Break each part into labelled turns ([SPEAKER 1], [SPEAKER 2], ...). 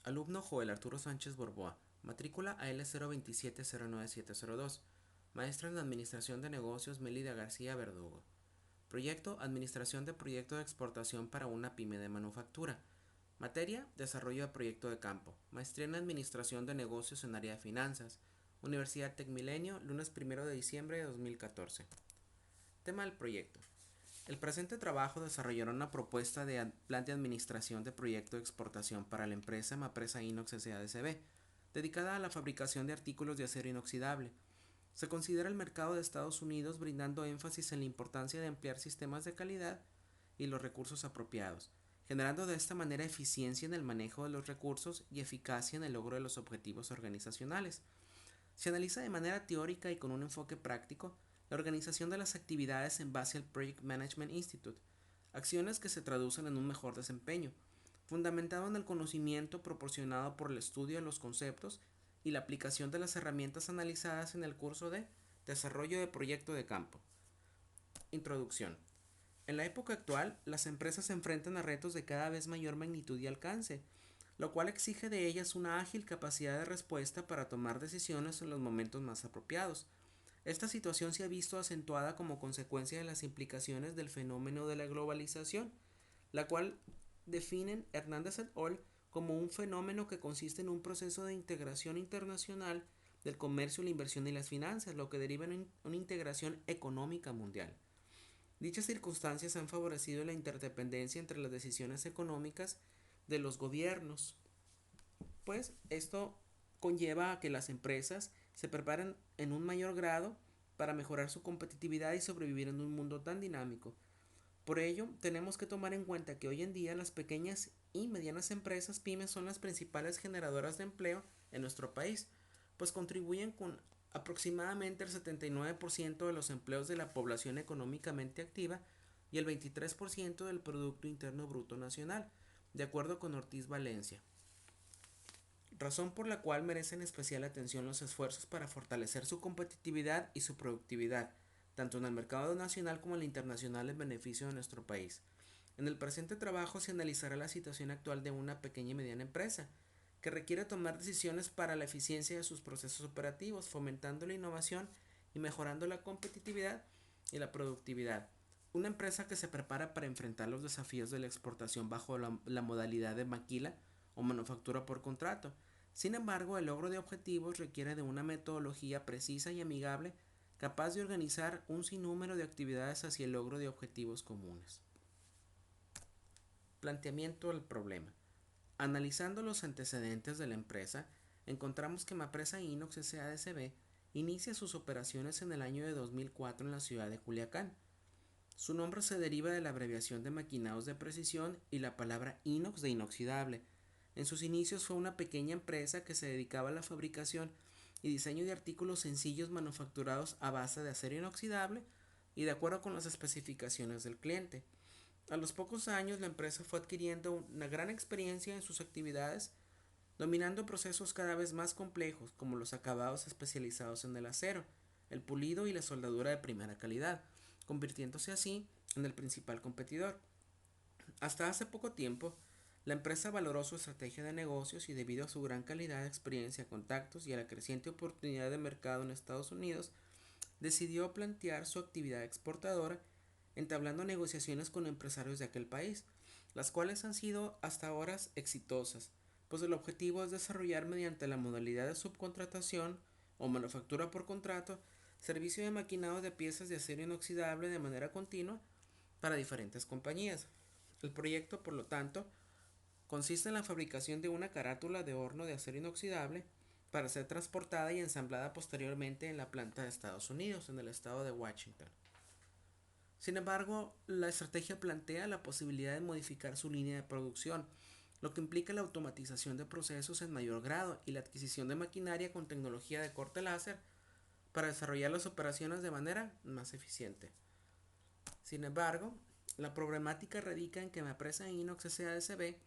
[SPEAKER 1] Alumno Joel Arturo Sánchez Borboa, matrícula AL02709702. Maestra en Administración de Negocios Mélida García Verdugo. Proyecto: Administración de Proyecto de Exportación para una pyme de manufactura. Materia: Desarrollo de Proyecto de Campo. Maestría en Administración de Negocios en área de Finanzas. Universidad Tecmilenio, lunes 1 de diciembre de 2014. Tema del proyecto: el presente trabajo desarrollará una propuesta de plan de administración de proyecto de exportación para la empresa Mapresa Inox S.A.D.C.B., dedicada a la fabricación de artículos de acero inoxidable. Se considera el mercado de Estados Unidos, brindando énfasis en la importancia de emplear sistemas de calidad y los recursos apropiados, generando de esta manera eficiencia en el manejo de los recursos y eficacia en el logro de los objetivos organizacionales. Se analiza de manera teórica y con un enfoque práctico la organización de las actividades en base al Project Management Institute, acciones que se traducen en un mejor desempeño, fundamentado en el conocimiento proporcionado por el estudio de los conceptos y la aplicación de las herramientas analizadas en el curso de Desarrollo de Proyecto de Campo. Introducción. En la época actual, las empresas se enfrentan a retos de cada vez mayor magnitud y alcance, lo cual exige de ellas una ágil capacidad de respuesta para tomar decisiones en los momentos más apropiados. Esta situación se ha visto acentuada como consecuencia de las implicaciones del fenómeno de la globalización, la cual definen Hernández et al. Como un fenómeno que consiste en un proceso de integración internacional del comercio, la inversión y las finanzas, lo que deriva en una integración económica mundial. Dichas circunstancias han favorecido la interdependencia entre las decisiones económicas de los gobiernos, pues esto conlleva a que las empresas se preparen en un mayor grado para mejorar su competitividad y sobrevivir en un mundo tan dinámico. Por ello, tenemos que tomar en cuenta que hoy en día las pequeñas y medianas empresas pymes son las principales generadoras de empleo en nuestro país, pues contribuyen con aproximadamente el 79% de los empleos de la población económicamente activa y el 23% del Producto Interno Bruto Nacional, de acuerdo con Ortiz Valencia. Razón por la cual merecen especial atención los esfuerzos para fortalecer su competitividad y su productividad, tanto en el mercado nacional como en el internacional en beneficio de nuestro país. En el presente trabajo se analizará la situación actual de una pequeña y mediana empresa, que requiere tomar decisiones para la eficiencia de sus procesos operativos, fomentando la innovación y mejorando la competitividad y la productividad. Una empresa que se prepara para enfrentar los desafíos de la exportación bajo la modalidad de maquila o manufactura por contrato. Sin embargo, el logro de objetivos requiere de una metodología precisa y amigable, capaz de organizar un sinnúmero de actividades hacia el logro de objetivos comunes. Planteamiento del problema. Analizando los antecedentes de la empresa, encontramos que Mapresa Inox S.A.D.C.B. inicia sus operaciones en el año de 2004 en la ciudad de Culiacán. Su nombre se deriva de la abreviación de maquinados de precisión y la palabra inox de inoxidable. En sus inicios fue una pequeña empresa que se dedicaba a la fabricación y diseño de artículos sencillos manufacturados a base de acero inoxidable y de acuerdo con las especificaciones del cliente. A los pocos años la empresa fue adquiriendo una gran experiencia en sus actividades, dominando procesos cada vez más complejos como los acabados especializados en el acero, el pulido y la soldadura de primera calidad, convirtiéndose así en el principal competidor. Hasta hace poco tiempo, la empresa valoró su estrategia de negocios y debido a su gran calidad de experiencia, contactos y a la creciente oportunidad de mercado en Estados Unidos, decidió plantear su actividad exportadora entablando negociaciones con empresarios de aquel país, las cuales han sido hasta ahora exitosas, pues el objetivo es desarrollar mediante la modalidad de subcontratación o manufactura por contrato servicio de maquinado de piezas de acero inoxidable de manera continua para diferentes compañías. El proyecto, por lo tanto, consiste en la fabricación de una carátula de horno de acero inoxidable para ser transportada y ensamblada posteriormente en la planta de Estados Unidos, en el estado de Washington. Sin embargo, la estrategia plantea la posibilidad de modificar su línea de producción, lo que implica la automatización de procesos en mayor grado y la adquisición de maquinaria con tecnología de corte láser para desarrollar las operaciones de manera más eficiente. Sin embargo, la problemática radica en que la empresa Inox S.A.D.C.B.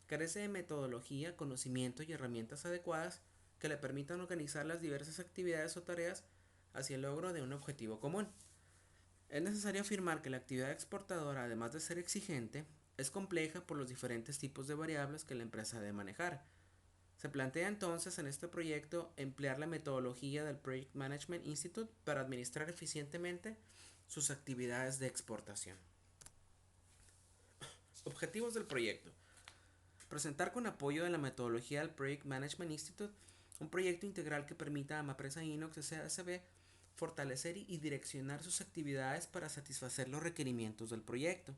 [SPEAKER 1] carece de metodología, conocimiento y herramientas adecuadas que le permitan organizar las diversas actividades o tareas hacia el logro de un objetivo común. Es necesario afirmar que la actividad exportadora, además de ser exigente, es compleja por los diferentes tipos de variables que la empresa debe manejar. Se plantea entonces en este proyecto emplear la metodología del Project Management Institute para administrar eficientemente sus actividades de exportación. Objetivos del proyecto. Presentar con apoyo de la metodología del Project Management Institute un proyecto integral que permita a Mapresa Inox SASB fortalecer y direccionar sus actividades para satisfacer los requerimientos del proyecto.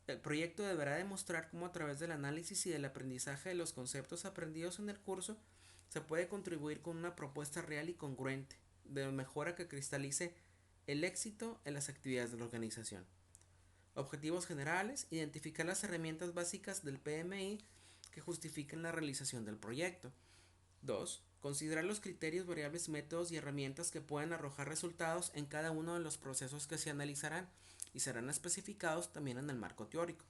[SPEAKER 1] El proyecto deberá demostrar cómo a través del análisis y del aprendizaje de los conceptos aprendidos en el curso se puede contribuir con una propuesta real y congruente de mejora que cristalice el éxito en las actividades de la organización. Objetivos generales: identificar las herramientas básicas del PMI que justifiquen la realización del proyecto. 2. Considerar los criterios, variables, métodos y herramientas que pueden arrojar resultados en cada uno de los procesos que se analizarán y serán especificados también en el marco teórico.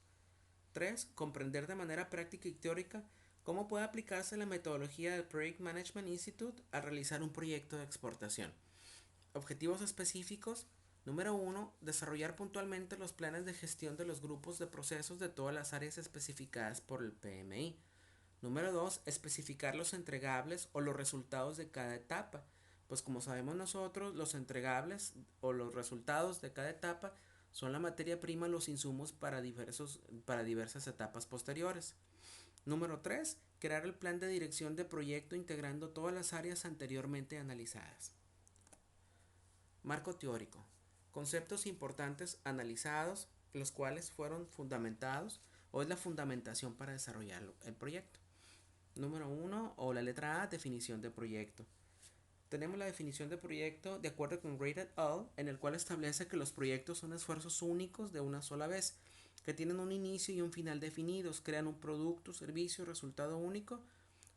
[SPEAKER 1] 3. Comprender de manera práctica y teórica cómo puede aplicarse la metodología del Project Management Institute al realizar un proyecto de exportación. Objetivos específicos. Número 1. Desarrollar puntualmente los planes de gestión de los grupos de procesos de todas las áreas especificadas por el PMI. Número 2. Especificar los entregables o los resultados de cada etapa. Pues como sabemos nosotros, los entregables o los resultados de cada etapa son la materia prima, los insumos para diversas etapas posteriores. Número 3. Crear el plan de dirección de proyecto integrando todas las áreas anteriormente analizadas. Marco teórico. Conceptos importantes analizados, los cuales fueron fundamentados o es la fundamentación para desarrollar el proyecto. Número 1, o la letra A, definición de proyecto. Tenemos la definición de proyecto de acuerdo con Gray et al., en el cual establece que los proyectos son esfuerzos únicos de una sola vez, que tienen un inicio y un final definidos, crean un producto, servicio, resultado único,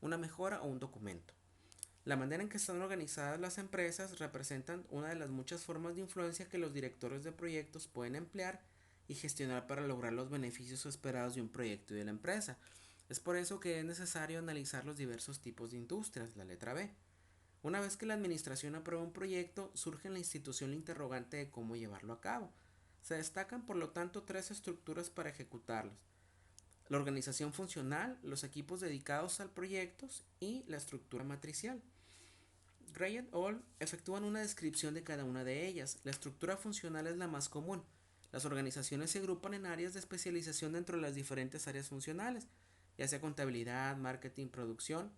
[SPEAKER 1] una mejora o un documento. La manera en que están organizadas las empresas representan una de las muchas formas de influencia que los directores de proyectos pueden emplear y gestionar para lograr los beneficios esperados de un proyecto y de la empresa. Es por eso que es necesario analizar los diversos tipos de industrias, la letra B. Una vez que la administración aprueba un proyecto, surge en la institución la interrogante de cómo llevarlo a cabo. Se destacan, por lo tanto, 3 estructuras para ejecutarlos: la organización funcional, los equipos dedicados al proyecto y la estructura matricial. Gray et al. Efectúan una descripción de cada una de ellas. La estructura funcional es la más común. Las organizaciones se agrupan en áreas de especialización dentro de las diferentes áreas funcionales, ya sea contabilidad, marketing, producción,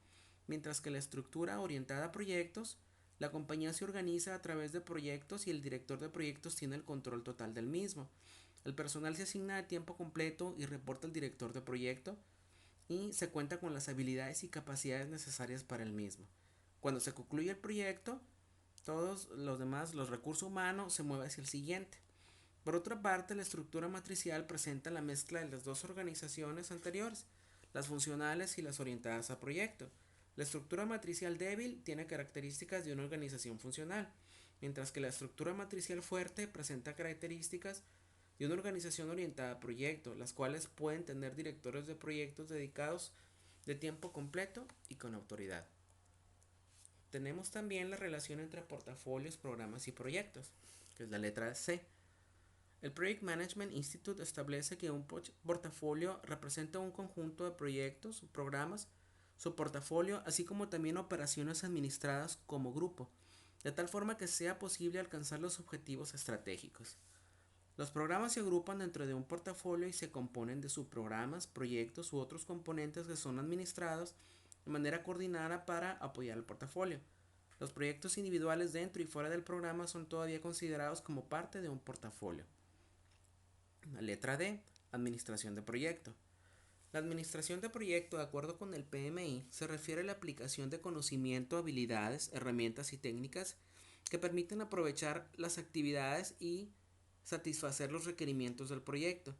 [SPEAKER 1] mientras que la estructura orientada a proyectos, la compañía se organiza a través de proyectos y el director de proyectos tiene el control total del mismo. El personal se asigna de tiempo completo y reporta al director de proyecto y se cuenta con las habilidades y capacidades necesarias para el mismo. Cuando se concluye el proyecto, todos los recursos humanos se mueven hacia el siguiente. Por otra parte, la estructura matricial presenta la mezcla de las dos organizaciones anteriores, las funcionales y las orientadas a proyecto. La estructura matricial débil tiene características de una organización funcional, mientras que la estructura matricial fuerte presenta características de una organización orientada a proyecto, las cuales pueden tener directores de proyectos dedicados de tiempo completo y con autoridad. Tenemos también la relación entre portafolios, programas y proyectos, que es la letra C. El Project Management Institute establece que un portafolio representa un conjunto de proyectos, programas, su portafolio, así como también operaciones administradas como grupo, de tal forma que sea posible alcanzar los objetivos estratégicos. Los programas se agrupan dentro de un portafolio y se componen de subprogramas, proyectos u otros componentes que son administrados de manera coordinada para apoyar el portafolio. Los proyectos individuales dentro y fuera del programa son todavía considerados como parte de un portafolio. La letra D, administración de proyecto. La administración de proyecto, de acuerdo con el PMI, se refiere a la aplicación de conocimiento, habilidades, herramientas y técnicas que permiten aprovechar las actividades y satisfacer los requerimientos del proyecto.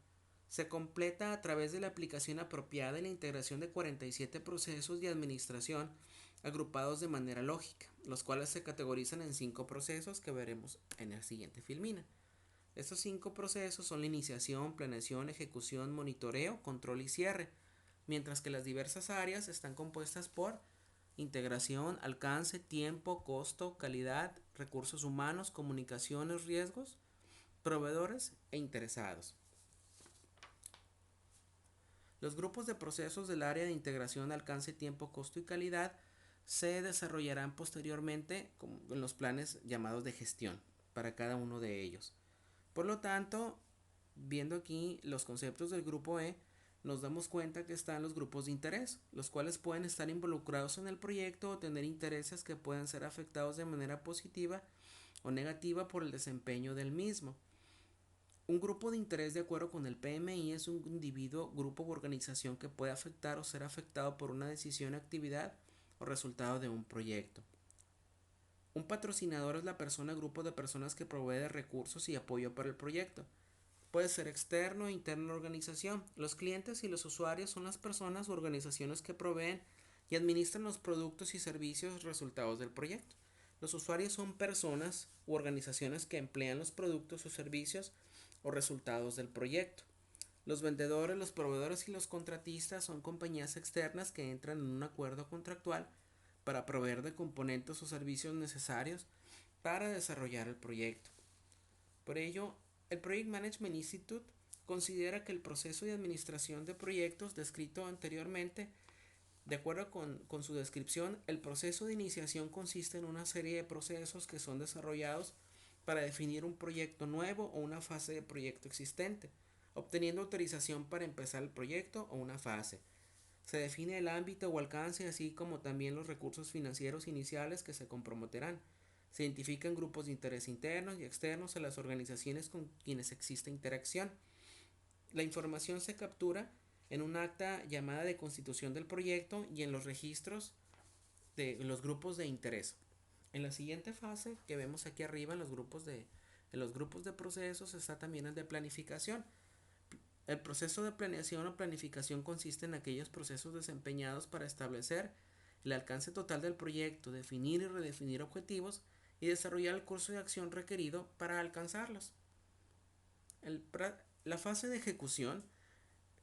[SPEAKER 1] Se completa a través de la aplicación apropiada y la integración de 47 procesos de administración agrupados de manera lógica, los cuales se categorizan en 5 procesos que veremos en la siguiente filmina. Estos 5 procesos son la iniciación, planeación, ejecución, monitoreo, control y cierre, mientras que las diversas áreas están compuestas por integración, alcance, tiempo, costo, calidad, recursos humanos, comunicaciones, riesgos, proveedores e interesados. Los grupos de procesos del área de integración, alcance, tiempo, costo y calidad se desarrollarán posteriormente en los planes llamados de gestión para cada uno de ellos. Por lo tanto, viendo aquí los conceptos del grupo E, nos damos cuenta que están los grupos de interés, los cuales pueden estar involucrados en el proyecto o tener intereses que pueden ser afectados de manera positiva o negativa por el desempeño del mismo. Un grupo de interés de acuerdo con el PMI es un individuo, grupo o organización que puede afectar o ser afectado por una decisión, actividad o resultado de un proyecto. Un patrocinador es la persona o grupo de personas que provee de recursos y apoyo para el proyecto. Puede ser externo o interno a la organización. Los clientes y los usuarios son las personas o organizaciones que proveen y administran los productos y servicios resultados del proyecto. Los usuarios son personas u organizaciones que emplean los productos o servicios o resultados del proyecto. Los vendedores, los proveedores y los contratistas son compañías externas que entran en un acuerdo contractual para proveer de componentes o servicios necesarios para desarrollar el proyecto. Por ello, el Project Management Institute considera que el proceso de administración de proyectos descrito anteriormente, de acuerdo con su descripción, el proceso de iniciación consiste en una serie de procesos que son desarrollados para definir un proyecto nuevo o una fase de proyecto existente, obteniendo autorización para empezar el proyecto o una fase. Se define el ámbito o alcance, así como también los recursos financieros iniciales que se comprometerán. Se identifican grupos de interés internos y externos a las organizaciones con quienes existe interacción. La información se captura en un acta llamada de constitución del proyecto y en los registros de los grupos de interés. En la siguiente fase que vemos aquí arriba en los grupos de procesos está también el de planificación. El proceso de planeación o planificación consiste en aquellos procesos desempeñados para establecer el alcance total del proyecto, definir y redefinir objetivos y desarrollar el curso de acción requerido para alcanzarlos. La fase de ejecución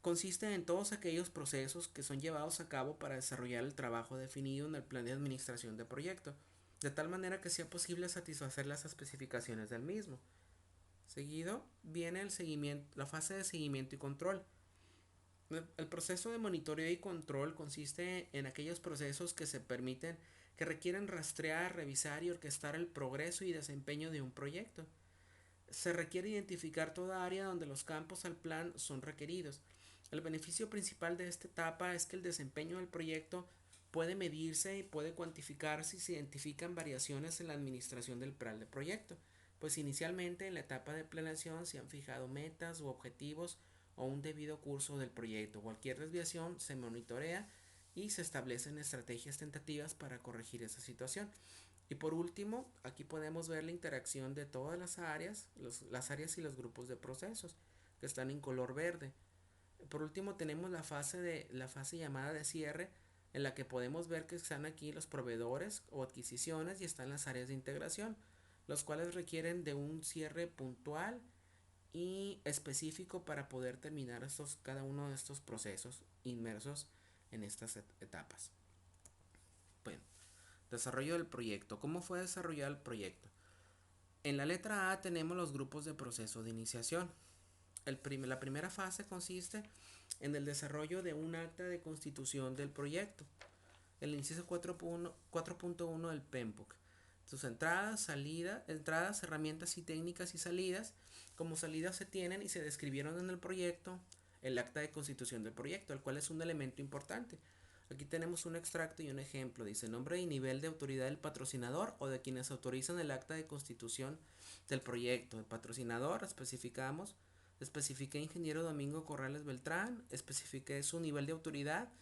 [SPEAKER 1] consiste en todos aquellos procesos que son llevados a cabo para desarrollar el trabajo definido en el plan de administración de proyecto, de tal manera que sea posible satisfacer las especificaciones del mismo. Seguido viene la fase de seguimiento y control. El proceso de monitoreo y control consiste en aquellos procesos que requieren rastrear, revisar y orquestar el progreso y desempeño de un proyecto. Se requiere identificar toda área donde los campos al plan son requeridos. El beneficio principal de esta etapa es que el desempeño del proyecto puede medirse y puede cuantificarse si se identifican variaciones en la administración del plan de proyecto, pues inicialmente en la etapa de planeación se han fijado metas u objetivos o un debido curso del proyecto. Cualquier desviación se monitorea y se establecen estrategias tentativas para corregir esa situación. Y por último, aquí podemos ver la interacción de todas las áreas y los grupos de procesos que están en color verde. Por último, tenemos la fase llamada de cierre, en la que podemos ver que están aquí los proveedores o adquisiciones y están las áreas de integración, los cuales requieren de un cierre puntual y específico para poder terminar cada uno de estos procesos inmersos en estas etapas. Bueno, desarrollo del proyecto. ¿Cómo fue desarrollado el proyecto? En la letra A tenemos los grupos de proceso de iniciación. La primera fase consiste en el desarrollo de un acta de constitución del proyecto. El inciso 4.1 del PMBOK. Sus entradas, herramientas y técnicas y salidas. Como salidas se tienen y se describieron en el proyecto el acta de constitución del proyecto, el cual es un elemento importante. Aquí tenemos un extracto y un ejemplo. Dice nombre y nivel de autoridad del patrocinador o de quienes autorizan el acta de constitución del proyecto. El patrocinador, especifica ingeniero Domingo Corrales Beltrán, especifique su nivel de autoridad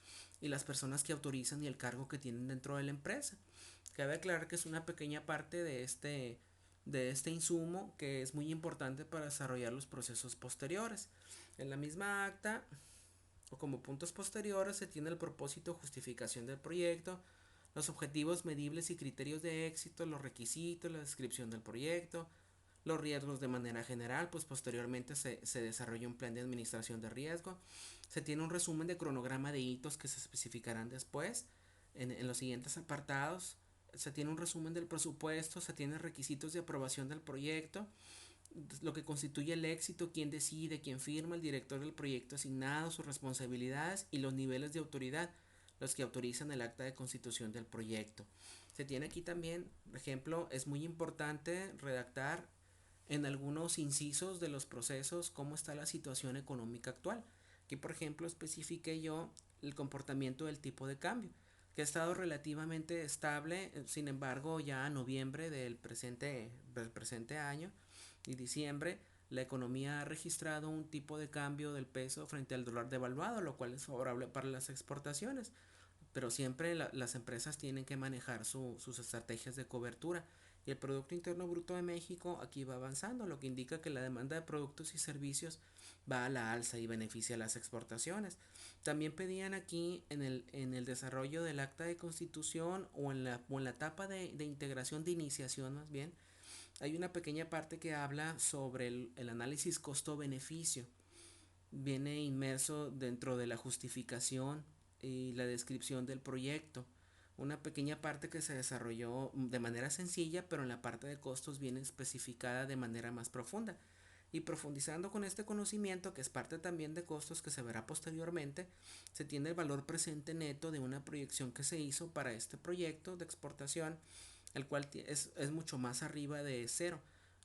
[SPEAKER 1] y las personas que autorizan y el cargo que tienen dentro de la empresa. Cabe aclarar que es una pequeña parte de este insumo que es muy importante para desarrollar los procesos posteriores. En la misma acta o como puntos posteriores se tiene el propósito o justificación del proyecto, los objetivos medibles y criterios de éxito, los requisitos, la descripción del proyecto, los riesgos de manera general, pues posteriormente se desarrolla un plan de administración de riesgo, se tiene un resumen de cronograma de hitos que se especificarán después en los siguientes apartados, se tiene un resumen del presupuesto, se tienen requisitos de aprobación del proyecto, lo que constituye el éxito, quién decide, quién firma, el director del proyecto asignado, sus responsabilidades y los niveles de autoridad, los que autorizan el acta de constitución del proyecto. Se tiene aquí también, por ejemplo, es muy importante redactar en algunos incisos de los procesos cómo está la situación económica actual. Aquí, por ejemplo, especifiqué yo el comportamiento del tipo de cambio, que ha estado relativamente estable, sin embargo, ya a noviembre del presente año y diciembre, la economía ha registrado un tipo de cambio del peso frente al dólar devaluado, lo cual es favorable para las exportaciones. Pero siempre las empresas tienen que manejar sus estrategias de cobertura. Y el Producto Interno Bruto de México aquí va avanzando, lo que indica que la demanda de productos y servicios va a la alza y beneficia a las exportaciones. También pedían aquí en el desarrollo del acta de constitución o en la etapa de integración, de iniciación más bien, hay una pequeña parte que habla sobre el análisis costo-beneficio. Viene inmerso dentro de la justificación y la descripción del proyecto. Una pequeña parte que se desarrolló de manera sencilla, pero en la parte de costos viene especificada de manera más profunda. Y profundizando con este conocimiento, que es parte también de costos que se verá posteriormente, se tiene el valor presente neto de una proyección que se hizo para este proyecto de exportación, el cual es mucho más arriba de cero.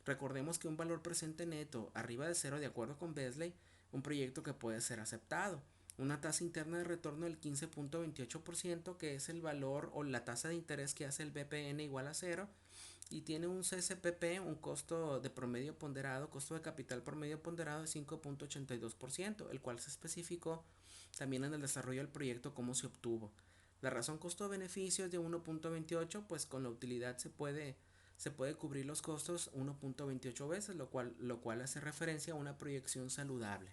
[SPEAKER 1] Recordemos que un valor presente neto arriba de cero, de acuerdo con Besley, un proyecto que puede ser aceptado. Una tasa interna de retorno del 15.28%, que es el valor o la tasa de interés que hace el BPN igual a cero, y tiene un CSPP, un costo de promedio ponderado, costo de capital promedio ponderado de 5.82%, el cual se especificó también en el desarrollo del proyecto cómo se obtuvo. La razón costo-beneficio es de 1.28, pues con la utilidad se puede cubrir los costos 1.28 veces, lo cual hace referencia a una proyección saludable.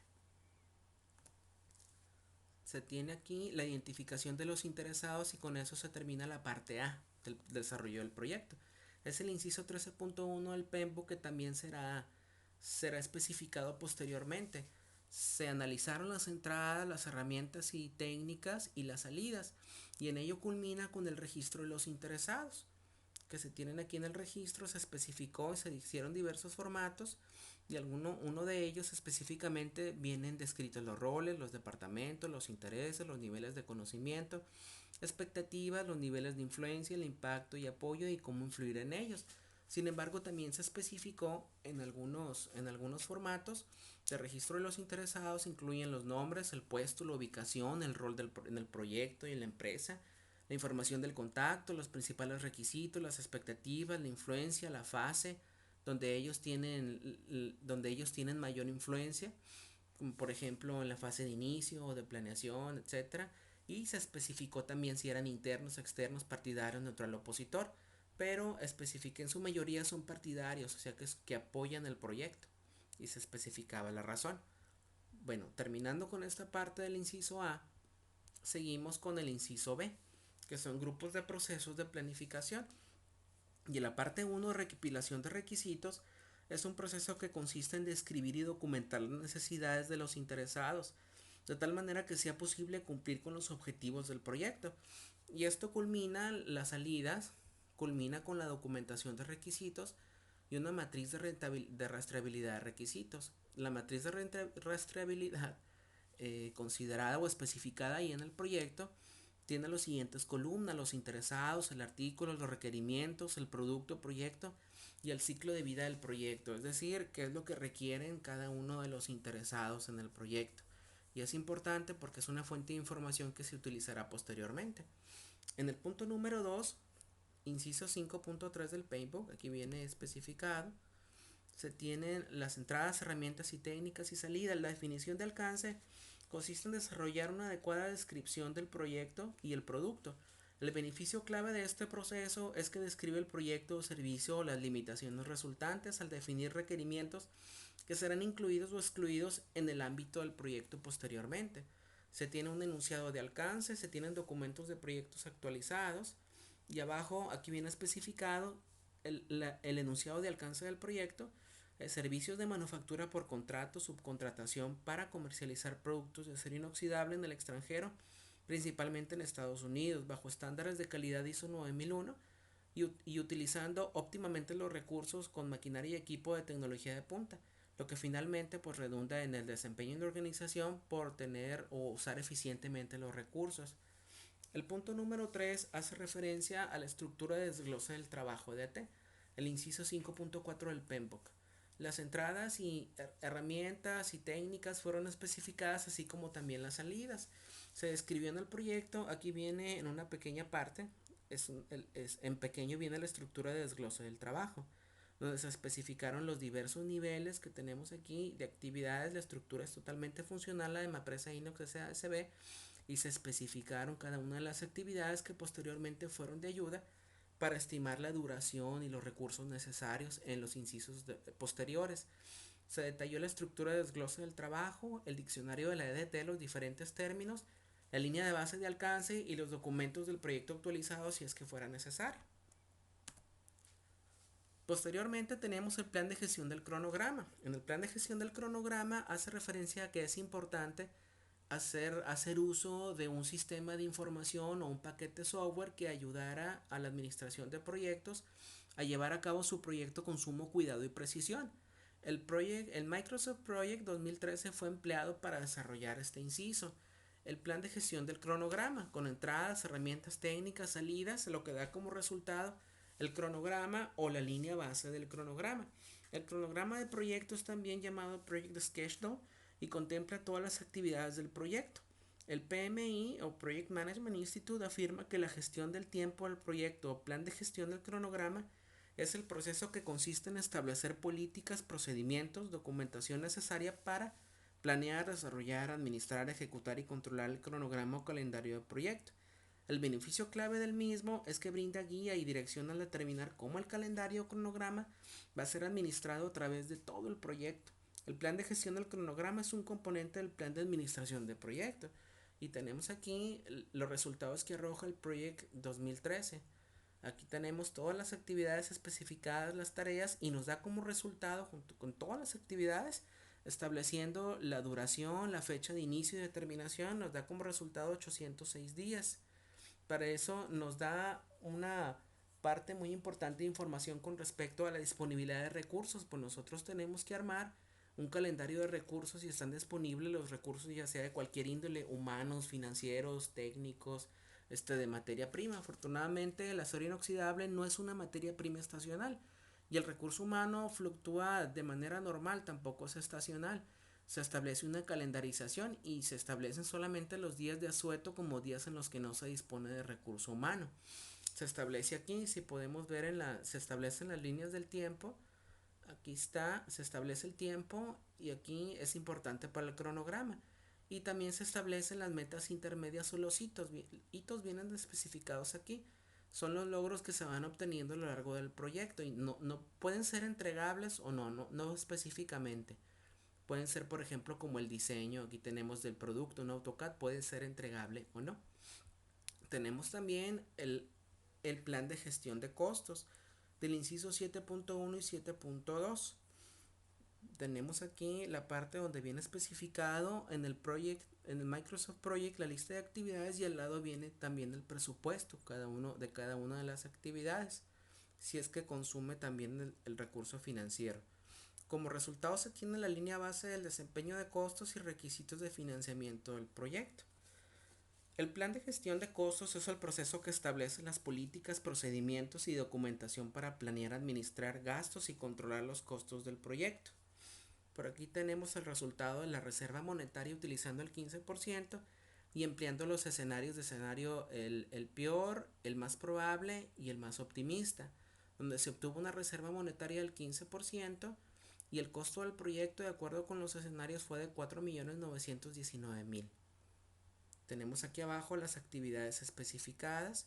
[SPEAKER 1] Se tiene aquí la identificación de los interesados y con eso se termina la parte A del desarrollo del proyecto. Es el inciso 13.1 del PEMBO que también será especificado posteriormente. Se analizaron las entradas, las herramientas y técnicas y las salidas, y en ello culmina con el registro de los interesados que se tienen aquí en el registro. Se especificó y se hicieron diversos formatos, y uno de ellos específicamente vienen descritos los roles, los departamentos, los intereses, los niveles de conocimiento, expectativas, los niveles de influencia, el impacto y apoyo y cómo influir en ellos. Sin embargo, también se especificó en algunos formatos de registro de los interesados, incluyen los nombres, el puesto, la ubicación, el rol en el proyecto y en la empresa, la información del contacto, los principales requisitos, las expectativas, la influencia, la fase donde ellos tienen mayor influencia, como por ejemplo en la fase de inicio o de planeación, etcétera. Y se especificó también si eran internos, externos, partidarios, neutral, opositor, pero especifiqué en su mayoría son partidarios, o sea que apoyan el proyecto, y se especificaba la razón. Bueno, terminando con esta parte del inciso A, seguimos con el inciso B, que son grupos de procesos de planificación. Y en la parte 1, recopilación de requisitos, es un proceso que consiste en describir y documentar las necesidades de los interesados, de tal manera que sea posible cumplir con los objetivos del proyecto. Y esto las salidas, culmina con la documentación de requisitos y una matriz de rastreabilidad de requisitos. La matriz de rastreabilidad considerada o especificada ahí en el proyecto tiene los siguientes columnas: los interesados, el artículo, los requerimientos, el producto, proyecto y el ciclo de vida del proyecto, es decir, qué es lo que requieren cada uno de los interesados en el proyecto. Y es importante porque es una fuente de información que se utilizará posteriormente. En el punto número 2, inciso 5.3 del Paintbook, aquí viene especificado, se tienen las entradas, herramientas y técnicas y salidas. La definición de alcance consiste en desarrollar una adecuada descripción del proyecto y el producto. El beneficio clave de este proceso es que describe el proyecto o servicio o las limitaciones resultantes al definir requerimientos que serán incluidos o excluidos en el ámbito del proyecto posteriormente. Se tiene un enunciado de alcance, se tienen documentos de proyectos actualizados, y abajo aquí viene especificado el enunciado de alcance del proyecto, servicios de manufactura por contrato, subcontratación para comercializar productos de acero inoxidable en el extranjero, principalmente en Estados Unidos, bajo estándares de calidad ISO 9001, y utilizando óptimamente los recursos con maquinaria y equipo de tecnología de punta, lo que finalmente pues redunda en el desempeño de la organización por tener o usar eficientemente los recursos. El punto número 3 hace referencia a la estructura de desglose del trabajo de ET, el inciso 5.4 del PMBOK. Las entradas y herramientas y técnicas fueron especificadas, así como también las salidas. Se describió en el proyecto, aquí viene en una pequeña parte, en pequeño viene la estructura de desglose del trabajo, donde se especificaron los diversos niveles que tenemos aquí de actividades. La estructura es totalmente funcional, la de Mapresa Inox SASB, y se especificaron cada una de las actividades que posteriormente fueron de ayuda para estimar la duración y los recursos necesarios en los incisos posteriores. Se detalló la estructura de desglose del trabajo, el diccionario de la EDT, los diferentes términos, la línea de base de alcance y los documentos del proyecto actualizados si es que fuera necesario. Posteriormente tenemos el plan de gestión del cronograma. En el plan de gestión del cronograma hace referencia a que es importante hacer uso de un sistema de información o un paquete software que ayudara a la administración de proyectos a llevar a cabo su proyecto con sumo cuidado y precisión. El Microsoft Project 2013 fue empleado para desarrollar este inciso. El plan de gestión del cronograma, con entradas, herramientas técnicas, salidas, lo que da como resultado el cronograma o la línea base del cronograma. El cronograma de proyecto es también llamado Project Schedule y contempla todas las actividades del proyecto. El PMI o Project Management Institute afirma que la gestión del tiempo del proyecto o plan de gestión del cronograma es el proceso que consiste en establecer políticas, procedimientos, documentación necesaria para planear, desarrollar, administrar, ejecutar y controlar el cronograma o calendario del proyecto. El beneficio clave del mismo es que brinda guía y dirección al determinar cómo el calendario o cronograma va a ser administrado a través de todo el proyecto. El plan de gestión del cronograma es un componente del plan de administración de proyecto. Y tenemos aquí los resultados que arroja el Project 2013. Aquí tenemos todas las actividades especificadas, las tareas, y nos da como resultado, junto con todas las actividades, estableciendo la duración, la fecha de inicio y de terminación, nos da como resultado 806 días. Para eso nos da una parte muy importante de información con respecto a la disponibilidad de recursos, pues nosotros tenemos que armar un calendario de recursos y están disponibles los recursos ya sea de cualquier índole, humanos, financieros, técnicos, de materia prima. Afortunadamente el acero inoxidable no es una materia prima estacional y el recurso humano fluctúa de manera normal, tampoco es estacional. Se establece una calendarización y se establecen solamente los días de asueto como días en los que no se dispone de recurso humano. Se establece aquí, si podemos ver se establecen las líneas del tiempo. Aquí está, se establece el tiempo y aquí es importante para el cronograma. Y también se establecen las metas intermedias o los hitos. Hitos vienen especificados aquí. Son los logros que se van obteniendo a lo largo del proyecto y no pueden ser entregables o no específicamente. Pueden ser, por ejemplo, como el diseño. Aquí tenemos del producto, un AutoCAD puede ser entregable o no. Tenemos también el plan de gestión de costos del inciso 7.1 y 7.2. Tenemos aquí la parte donde viene especificado en el Microsoft Project, la lista de actividades y al lado viene también el presupuesto cada una de las actividades, si es que consume también el recurso financiero. Como resultado se tiene la línea base del desempeño de costos y requisitos de financiamiento del proyecto. El plan de gestión de costos es el proceso que establece las políticas, procedimientos y documentación para planear, administrar gastos y controlar los costos del proyecto. Por aquí tenemos el resultado de la reserva monetaria utilizando el 15% y empleando los escenarios de escenario el peor, el más probable y el más optimista, donde se obtuvo una reserva monetaria del 15% y el costo del proyecto de acuerdo con los escenarios fue de 4.919.000. Tenemos aquí abajo las actividades especificadas,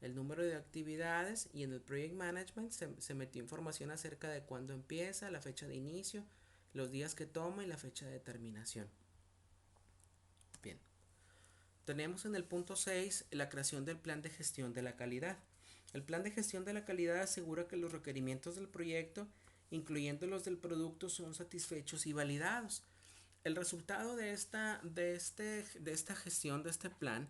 [SPEAKER 1] el número de actividades y en el Project Management se metió información acerca de cuándo empieza, la fecha de inicio, los días que toma y la fecha de terminación. Bien. Tenemos en el punto 6 la creación del plan de gestión de la calidad. El plan de gestión de la calidad asegura que los requerimientos del proyecto, incluyendo los del producto, son satisfechos y validados. El resultado de esta gestión, de este plan,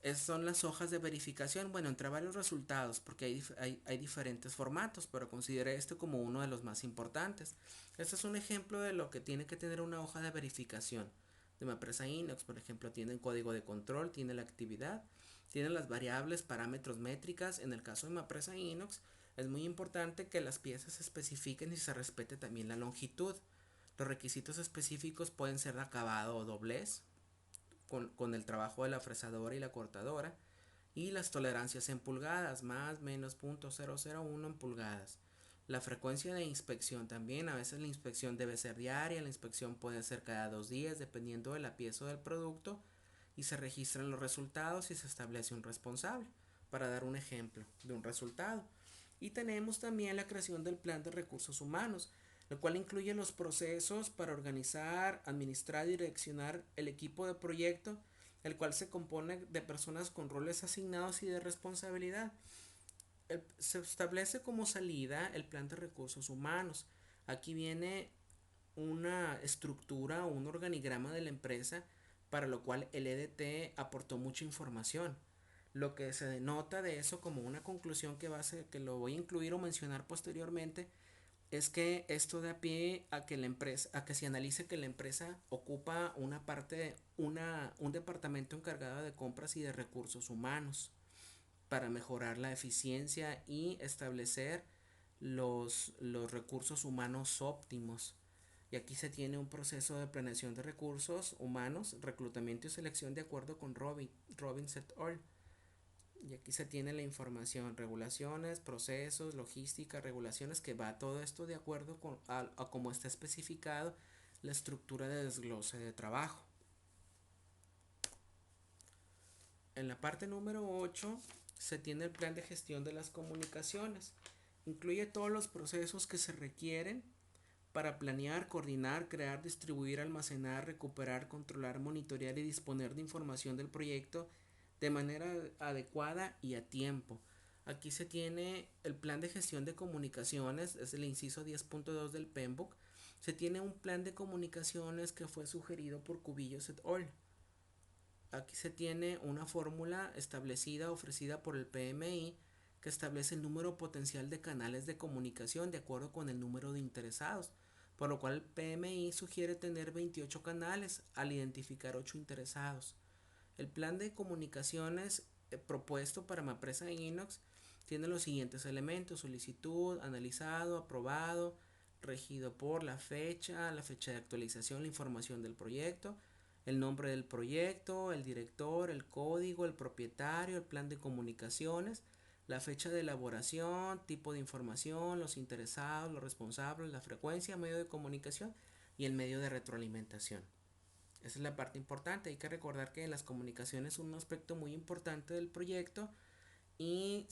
[SPEAKER 1] Esas son las hojas de verificación, bueno, entre varios resultados, porque hay diferentes formatos, pero consideré este como uno de los más importantes. Este es un ejemplo de lo que tiene que tener una hoja de verificación. De una empresa Inox, por ejemplo, tiene el código de control, tiene la actividad, tiene las variables, parámetros, métricas. En el caso de una empresa Inox, es muy importante que las piezas se especifiquen y se respete también la longitud. Los requisitos específicos pueden ser de acabado o doblez, con el trabajo de la fresadora y la cortadora, y las tolerancias en pulgadas, más menos 0.001 en pulgadas. La frecuencia de inspección también, a veces la inspección debe ser diaria, la inspección puede ser cada 2 días dependiendo de la pieza o del producto, y se registran los resultados y se establece un responsable, para dar un ejemplo de un resultado. Y tenemos también la creación del plan de recursos humanos, el cual incluye los procesos para organizar, administrar y direccionar el equipo de proyecto, el cual se compone de personas con roles asignados y de responsabilidad. Se establece como salida el plan de recursos humanos. Aquí viene una estructura o un organigrama de la empresa, para lo cual el EDT aportó mucha información. Lo que se denota de eso como una conclusión que lo voy a incluir o mencionar posteriormente, es que esto da pie a que la empresa, a que se analice que la empresa ocupa una parte, un departamento encargado de compras y de recursos humanos, para mejorar la eficiencia y establecer los recursos humanos óptimos. Y aquí se tiene un proceso de planeación de recursos humanos, reclutamiento y selección de acuerdo con Robin et al. Y aquí se tiene la información, regulaciones, procesos, logística, regulaciones, que va todo esto de acuerdo a cómo está especificado la estructura de desglose de trabajo. En la parte número 8 se tiene el plan de gestión de las comunicaciones. Incluye todos los procesos que se requieren para planear, coordinar, crear, distribuir, almacenar, recuperar, controlar, monitorear y disponer de información del proyecto de manera adecuada y a tiempo. Aquí se tiene el plan de gestión de comunicaciones, es el inciso 10.2 del PMBOK. Se tiene un plan de comunicaciones que fue sugerido por Cubillos et al. Aquí se tiene una fórmula establecida, ofrecida por el PMI, que establece el número potencial de canales de comunicación de acuerdo con el número de interesados, por lo cual el PMI sugiere tener 28 canales al identificar 8 interesados. El plan de comunicaciones propuesto para Mapresa Inox tiene los siguientes elementos: solicitud, analizado, aprobado, regido por la fecha de actualización, la información del proyecto, el nombre del proyecto, el director, el código, el propietario, el plan de comunicaciones, la fecha de elaboración, tipo de información, los interesados, los responsables, la frecuencia, medio de comunicación y el medio de retroalimentación. Esa es la parte importante. Hay que recordar que las comunicaciones son un aspecto muy importante del proyecto, y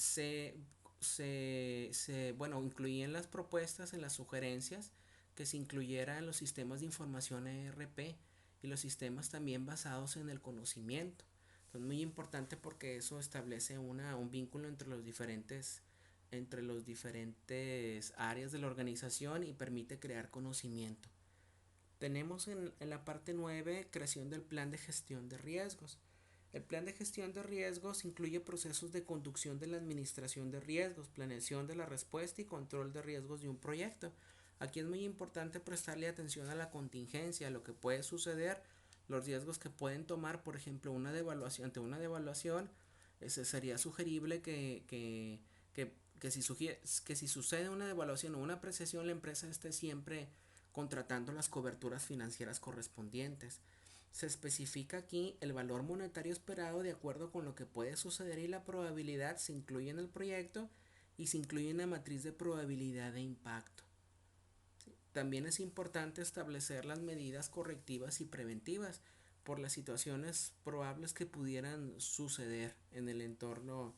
[SPEAKER 1] bueno, incluían las propuestas, en las sugerencias, que se incluyera en los sistemas de información ERP y los sistemas también basados en el conocimiento. Entonces, muy importante, porque eso establece un vínculo entre los diferentes áreas de la organización y permite crear conocimiento. Tenemos en la parte 9 creación del plan de gestión de riesgos. El plan de gestión de riesgos incluye procesos de conducción de la administración de riesgos, planeación de la respuesta y control de riesgos de un proyecto. Aquí es muy importante prestarle atención a la contingencia, a lo que puede suceder, los riesgos que pueden tomar. Por ejemplo, ante una devaluación, sería sugerible que si sucede una devaluación o una apreciación, la empresa esté siempre contratando las coberturas financieras correspondientes. Se especifica aquí el valor monetario esperado de acuerdo con lo que puede suceder, y la probabilidad se incluye en el proyecto y se incluye en la matriz de probabilidad de impacto. También es importante establecer las medidas correctivas y preventivas por las situaciones probables que pudieran suceder en el entorno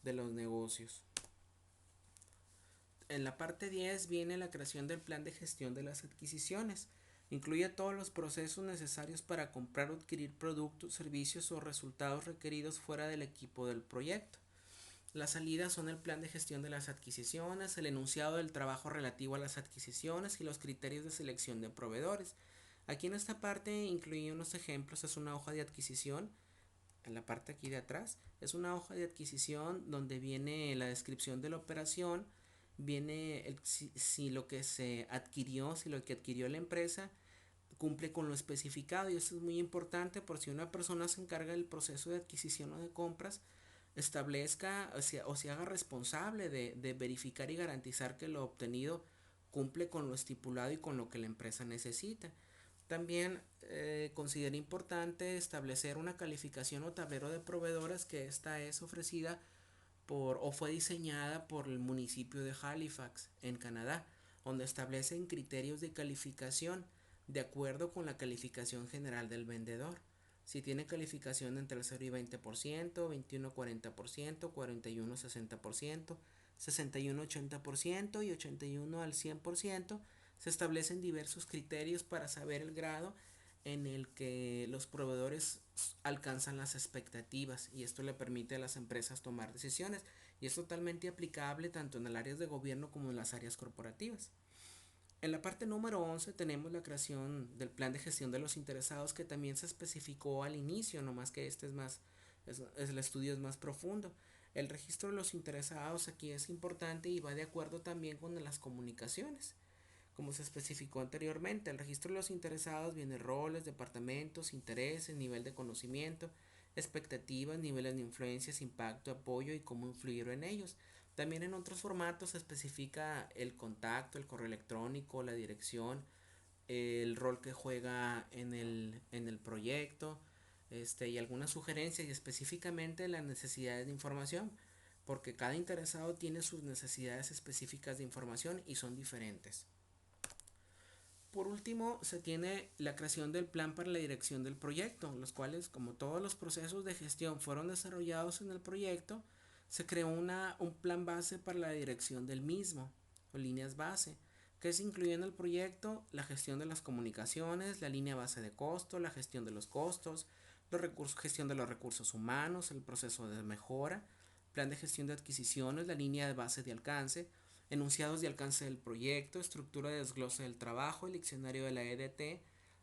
[SPEAKER 1] de los negocios. En la parte 10 viene la creación del plan de gestión de las adquisiciones. Incluye todos los procesos necesarios para comprar o adquirir productos, servicios o resultados requeridos fuera del equipo del proyecto. Las salidas son el plan de gestión de las adquisiciones, el enunciado del trabajo relativo a las adquisiciones y los criterios de selección de proveedores. Aquí en esta parte incluí unos ejemplos. Es una hoja de adquisición en la parte aquí de atrás, es una hoja de adquisición donde viene la descripción de la operación, viene si lo que se adquirió, si lo que adquirió la empresa cumple con lo especificado, y eso es muy importante por si una persona se encarga del proceso de adquisición o de compras, establezca o se haga responsable de verificar y garantizar que lo obtenido cumple con lo estipulado y con lo que la empresa necesita. También considera importante establecer una calificación o tablero de proveedores, que esta es ofrecida por o fue diseñada por el municipio de Halifax en Canadá, donde establecen criterios de calificación de acuerdo con la calificación general del vendedor. Si tiene calificación entre el 0 y 20%, 21 40%, 41 60%, 61 80% y 81 al 100%, se establecen diversos criterios para saber el grado en el que los proveedores alcanzan las expectativas, y esto le permite a las empresas tomar decisiones, y es totalmente aplicable tanto en el área de gobierno como en las áreas corporativas. En la parte número 11 tenemos la creación del plan de gestión de los interesados, que también se especificó al inicio, no más que este es más, el estudio es más profundo. El registro de los interesados aquí es importante y va de acuerdo también con las comunicaciones. Como se especificó anteriormente, el registro de los interesados viene roles, departamentos, intereses, nivel de conocimiento, expectativas, niveles de influencias, impacto, apoyo y cómo influir en ellos. También en otros formatos se especifica el contacto, el correo electrónico, la dirección, el rol que juega en el proyecto, y algunas sugerencias, y específicamente las necesidades de información, porque cada interesado tiene sus necesidades específicas de información y son diferentes. Por último, se tiene la creación del plan para la dirección del proyecto, los cuales, como todos los procesos de gestión fueron desarrollados en el proyecto, se creó un plan base para la dirección del mismo, o líneas base, que se incluye en el proyecto: la gestión de las comunicaciones, la línea base de costo, la gestión de los costos, gestión de los recursos humanos, el proceso de mejora, plan de gestión de adquisiciones, la línea de base de alcance, enunciados de alcance del proyecto, estructura de desglose del trabajo, el diccionario de la EDT,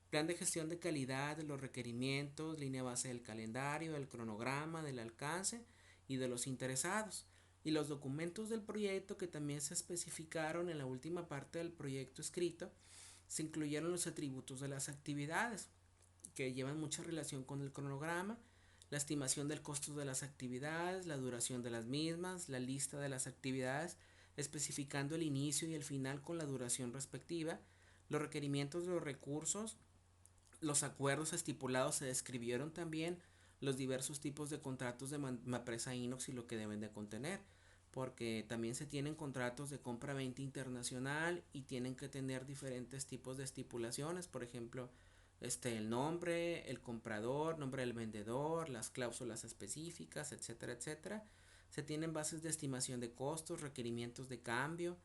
[SPEAKER 1] plan de gestión de calidad de los requerimientos, línea base del calendario, del cronograma, del alcance y de los interesados, y los documentos del proyecto, que también se especificaron en la última parte del proyecto escrito. Se incluyeron los atributos de las actividades, que llevan mucha relación con el cronograma, la estimación del costo de las actividades, la duración de las mismas, la lista de las actividades, especificando el inicio y el final con la duración respectiva, los requerimientos de los recursos, los acuerdos estipulados. Se describieron también los diversos tipos de contratos de empresa inox y lo que deben de contener, porque también se tienen contratos de compra-venta internacional y tienen que tener diferentes tipos de estipulaciones, por ejemplo, el nombre, el comprador, nombre del vendedor, las cláusulas específicas, etcétera, etcétera. Se tienen bases de estimación de costos, requerimientos de cambio.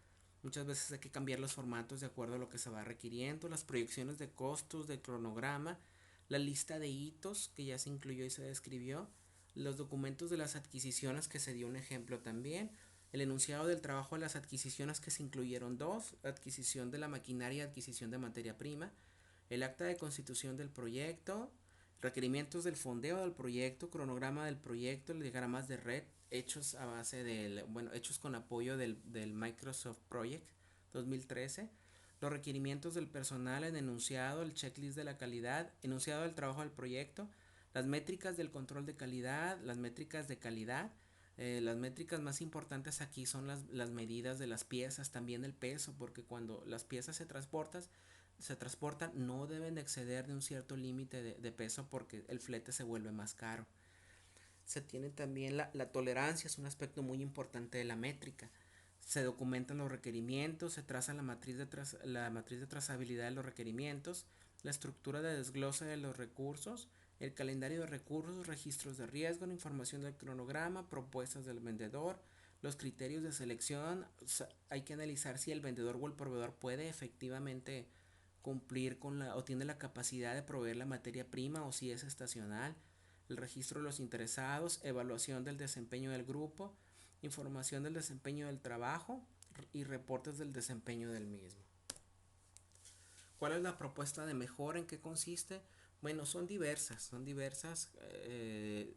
[SPEAKER 1] Muchas veces hay que cambiar los formatos de acuerdo a lo que se va requiriendo, las proyecciones de costos, de cronograma, la lista de hitos que ya se incluyó y se describió, los documentos de las adquisiciones, que se dio un ejemplo también, el enunciado del trabajo de las adquisiciones, que se incluyeron dos: adquisición de la maquinaria y adquisición de materia prima, el acta de constitución del proyecto, requerimientos del fondeo del proyecto, cronograma del proyecto, diagramas de red hechos a base hechos con apoyo del Microsoft Project 2013, los requerimientos del personal, el enunciado, el checklist de la calidad, enunciado del trabajo del proyecto, las métricas del control de calidad, las métricas de calidad. Las métricas más importantes aquí son las medidas de las piezas, también el peso, porque cuando las piezas se transportan, no deben de exceder de un cierto límite de peso, porque el flete se vuelve más caro. Se tiene también la tolerancia, es un aspecto muy importante de la métrica. Se documentan los requerimientos, se traza la matriz de trazabilidad de los requerimientos, la estructura de desglose de los recursos, el calendario de recursos, registros de riesgo, la información del cronograma, propuestas del vendedor, los criterios de selección. Hay que analizar si el vendedor o el proveedor puede efectivamente cumplir o tiene la capacidad de proveer la materia prima, o si es estacional. El registro de los interesados, evaluación del desempeño del grupo, información del desempeño del trabajo y reportes del desempeño del mismo. ¿Cuál es la propuesta de mejora? ¿En qué consiste? Bueno, son diversas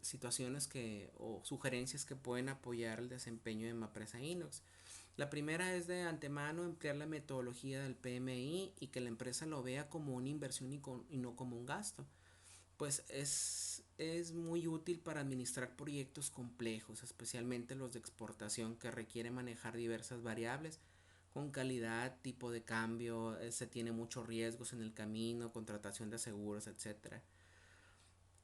[SPEAKER 1] situaciones o sugerencias que pueden apoyar el desempeño de Mapresa Inox. La primera es de antemano emplear la metodología del PMI y que la empresa lo vea como una inversión y no como un gasto. Pues es muy útil para administrar proyectos complejos, especialmente los de exportación que requieren manejar diversas variables con calidad, tipo de cambio, se tiene muchos riesgos en el camino, contratación de seguros, etcétera.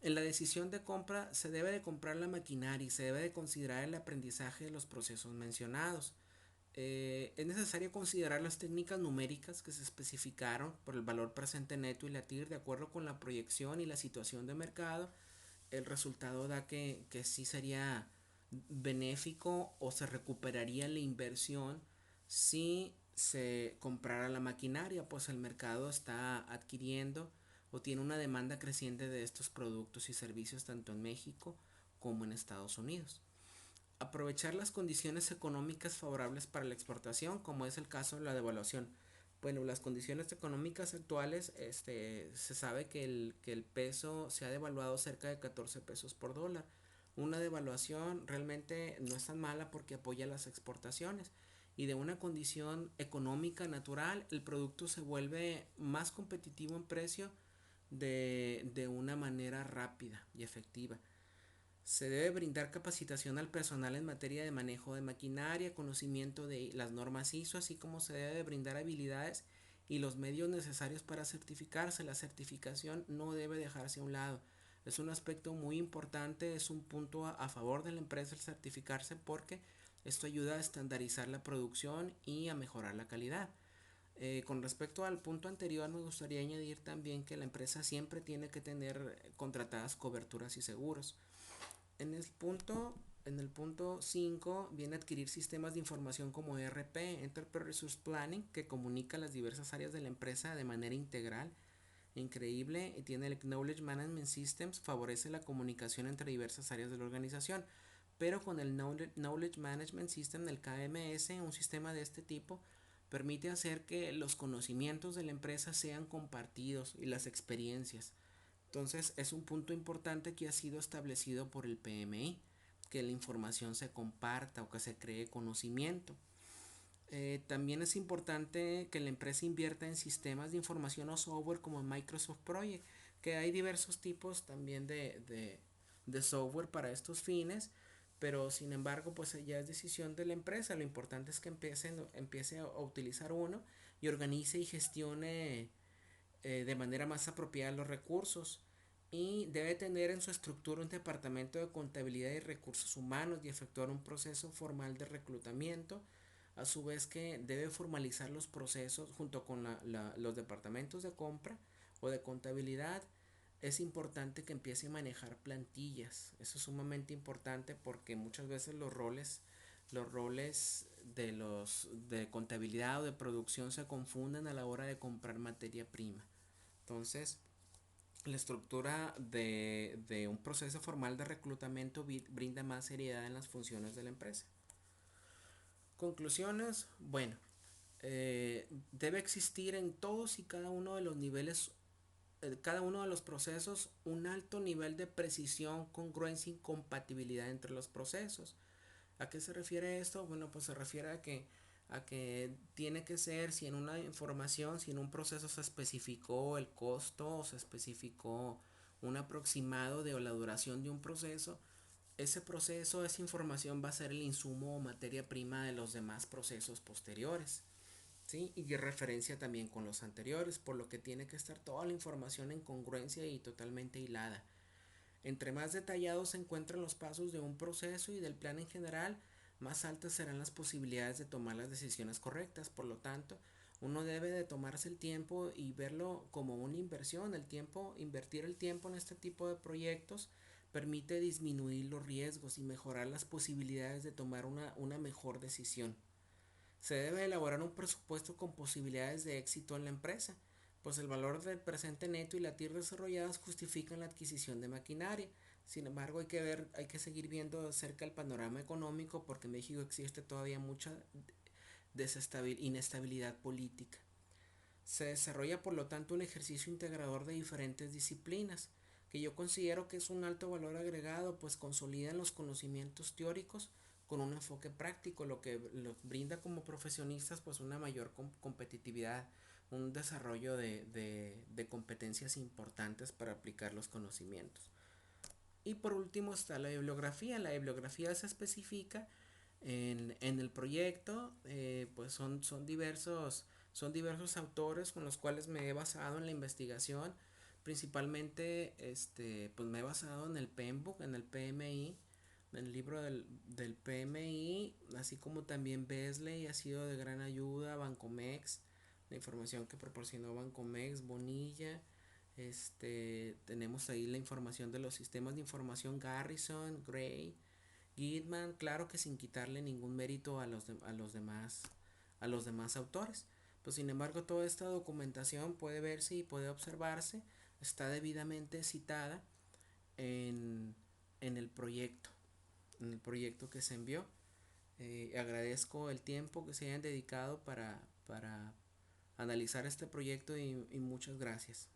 [SPEAKER 1] En la decisión de compra se debe de comprar la maquinaria y se debe de considerar el aprendizaje de los procesos mencionados. Es necesario considerar las técnicas numéricas que se especificaron por el valor presente neto y la TIR de acuerdo con la proyección y la situación de mercado. El resultado da que sí sería benéfico o se recuperaría la inversión si se comprara la maquinaria, pues el mercado está adquiriendo o tiene una demanda creciente de estos productos y servicios tanto en México como en Estados Unidos. Aprovechar las condiciones económicas favorables para la exportación, como es el caso de la devaluación. Bueno, las condiciones económicas actuales, se sabe que el peso se ha devaluado cerca de 14 pesos por dólar. Una devaluación realmente no es tan mala porque apoya las exportaciones. Y de una condición económica natural, el producto se vuelve más competitivo en precio de una manera rápida y efectiva. Se debe brindar capacitación al personal en materia de manejo de maquinaria, conocimiento de las normas ISO, así como se debe brindar habilidades y los medios necesarios para certificarse. La certificación no debe dejarse a un lado. Es un aspecto muy importante, es un punto a favor de la empresa el certificarse porque esto ayuda a estandarizar la producción y a mejorar la calidad. Con respecto al punto anterior, me gustaría añadir también que la empresa siempre tiene que tener contratadas coberturas y seguros. En el punto en el punto 5 viene a adquirir sistemas de información como ERP, Enterprise Resource Planning, que comunica las diversas áreas de la empresa de manera integral. Increíble, y tiene el Knowledge Management Systems, favorece la comunicación entre diversas áreas de la organización. Pero con el Knowledge Management System, el KMS, un sistema de este tipo, permite hacer que los conocimientos de la empresa sean compartidos y las experiencias. Entonces es un punto importante que ha sido establecido por el PMI, que la información se comparta o que se cree conocimiento. También es importante que la empresa invierta en sistemas de información o software como Microsoft Project, que hay diversos tipos también de software para estos fines, pero sin embargo pues ya es decisión de la empresa. Lo importante es que empiece a utilizar uno y organice y gestione de manera más apropiada los recursos, y debe tener en su estructura un departamento de contabilidad y recursos humanos y efectuar un proceso formal de reclutamiento, a su vez que debe formalizar los procesos junto con los departamentos de compra o de contabilidad. Es importante que empiece a manejar plantillas, eso es sumamente importante porque muchas veces los roles de contabilidad o de producción se confunden a la hora de comprar materia prima. Entonces, la estructura de un proceso formal de reclutamiento brinda más seriedad en las funciones de la empresa. Conclusiones, bueno, debe existir en todos y cada uno de los niveles, cada uno de los procesos, un alto nivel de precisión, congruencia y compatibilidad entre los procesos. ¿A qué se refiere esto? Bueno, pues se refiere a que tiene que ser, si en una información, si en un proceso se especificó el costo o se especificó un aproximado de la duración de un proceso, ese proceso, esa información va a ser el insumo o materia prima de los demás procesos posteriores. ¿Sí? Y referencia también con los anteriores, por lo que tiene que estar toda la información en congruencia y totalmente hilada. Entre más detallados se encuentran los pasos de un proceso y del plan en general, más altas serán las posibilidades de tomar las decisiones correctas. Por lo tanto, uno debe de tomarse el tiempo y verlo como una inversión. Invertir el tiempo en este tipo de proyectos permite disminuir los riesgos y mejorar las posibilidades de tomar una mejor decisión. Se debe elaborar un presupuesto con posibilidades de éxito en la empresa, pues el valor del presente neto y la TIR desarrolladas justifican la adquisición de maquinaria. Sin embargo, hay que seguir viendo de cerca el panorama económico porque en México existe todavía mucha inestabilidad política. Se desarrolla por lo tanto un ejercicio integrador de diferentes disciplinas, que yo considero que es un alto valor agregado, pues consolidan los conocimientos teóricos con un enfoque práctico, lo que los brinda como profesionistas pues una mayor competitividad, un desarrollo de competencias importantes para aplicar los conocimientos. Y por último está la bibliografía. La bibliografía se especifica en el proyecto, pues son diversos autores con los cuales me he basado en la investigación. Principalmente pues me he basado en el PMBOK, en el PMI, en el libro del PMI, así como también Beasley ha sido de gran ayuda, Bancomex, la información que proporcionó Bancomex, Bonilla. Tenemos ahí la información de los sistemas de información Garrison, Gray, Gitman, claro que sin quitarle ningún mérito a los demás autores. Pues sin embargo, toda esta documentación puede verse y puede observarse, está debidamente citada en, en el proyecto, en el proyecto que se envió. Agradezco el tiempo que se hayan dedicado para analizar este proyecto y muchas gracias.